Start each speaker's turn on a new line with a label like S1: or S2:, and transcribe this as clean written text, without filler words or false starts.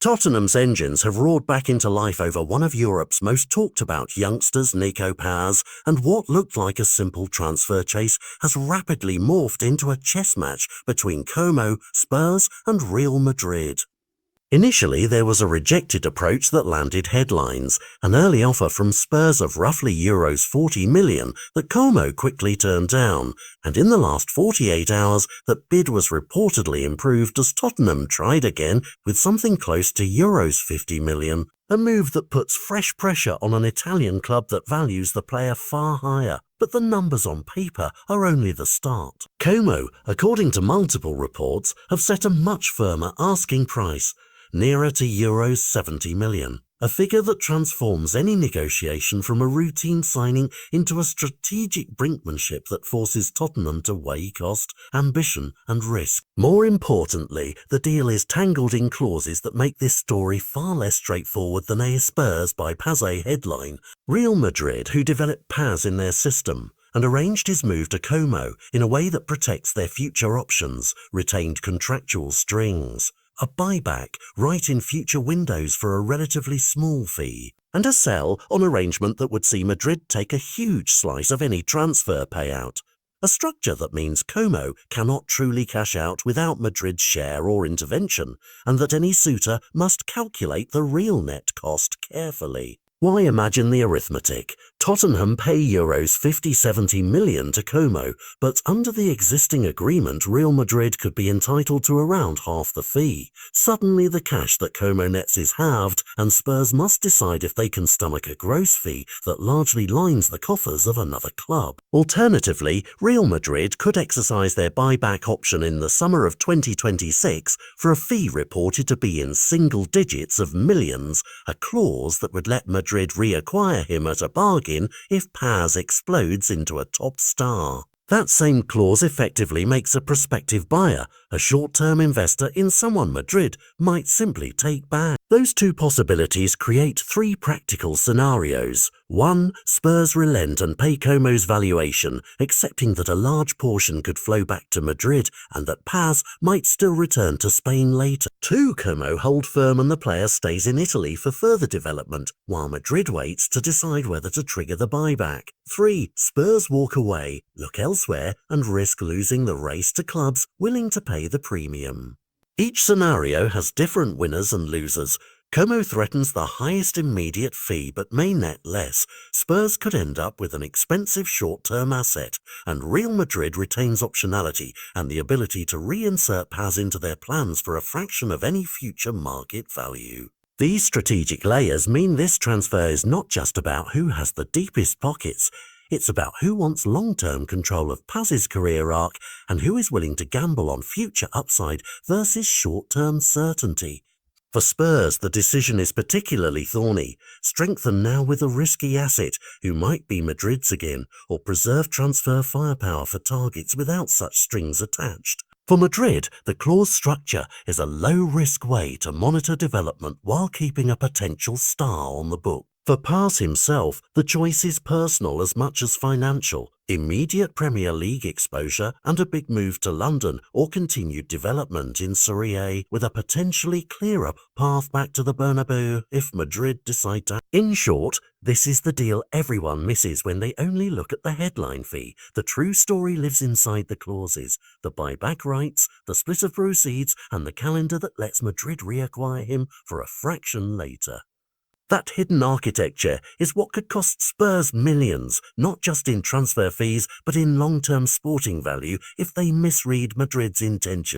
S1: Tottenham's engines have roared back into life over one of Europe's most talked about youngsters, Nico, and what looked like a simple transfer chase has rapidly morphed into a chess match between Como, Spurs and Real Madrid. Initially, there was a rejected approach that landed headlines, an early offer from Spurs of roughly Euros 40 million that Como quickly turned down, and in the last 48 hours, that bid was reportedly improved as Tottenham tried again with something close to Euros 50 million, a move that puts fresh pressure on an Italian club that values the player far higher. But the numbers on paper are only the start. Como, according to multiple reports, have set a much firmer asking price, nearer to Euros 70 million, a figure that transforms any negotiation from a routine signing into a strategic brinkmanship that forces Tottenham to weigh cost, ambition and risk. More importantly, the deal is tangled in clauses that make this story far less straightforward than a Spurs by Paz headline. Real Madrid, who developed Paz in their system, and arranged his move to Como in a way that protects their future options, retained contractual strings, a buyback right in future windows for a relatively small fee, and a sell on arrangement that would see Madrid take a huge slice of any transfer payout. A structure that means Como cannot truly cash out without Madrid's share or intervention, and that any suitor must calculate the real net cost carefully. Why imagine the arithmetic? Tottenham pay Euros 50-70 million to Como, but under the existing agreement, Real Madrid could be entitled to around half the fee. Suddenly the cash that Como nets is halved, and Spurs must decide if they can stomach a gross fee that largely lines the coffers of another club. Alternatively, Real Madrid could exercise their buyback option in the summer of 2026 for a fee reported to be in single digits of millions, a clause that would let Madrid reacquire him at a bargain if Paz explodes into a top star. That same clause effectively makes a prospective buyer, a short-term investor in someone Madrid might simply take back. Those two possibilities create three practical scenarios. 1. Spurs relent and pay Como's valuation, accepting that a large portion could flow back to Madrid and that Paz might still return to Spain later. 2. Como hold firm and the player stays in Italy for further development, while Madrid waits to decide whether to trigger the buyback. 3. Spurs walk away, look elsewhere, and risk losing the race to clubs willing to pay the premium. Each scenario has different winners and losers. Como threatens the highest immediate fee but may net less. Spurs could end up with an expensive short-term asset, and Real Madrid retains optionality and the ability to reinsert Paz into their plans for a fraction of any future market value. These strategic layers mean this transfer is not just about who has the deepest pockets. It's about who wants long-term control of Paz's career arc and who is willing to gamble on future upside versus short-term certainty. For Spurs, the decision is particularly thorny. Strengthen now with a risky asset who might be Madrid's again, or preserve transfer firepower for targets without such strings attached. For Madrid, the clause structure is a low-risk way to monitor development while keeping a potential star on the book. For Paz himself, the choice is personal as much as financial. Immediate Premier League exposure and a big move to London, or continued development in Serie A with a potentially clearer path back to the Bernabeu if Madrid decide to. In short, this is the deal everyone misses when they only look at the headline fee. The true story lives inside the clauses, the buyback rights, the split of proceeds, and the calendar that lets Madrid reacquire him for a fraction later. That hidden architecture is what could cost Spurs millions, not just in transfer fees, but in long-term sporting value if they misread Madrid's intentions.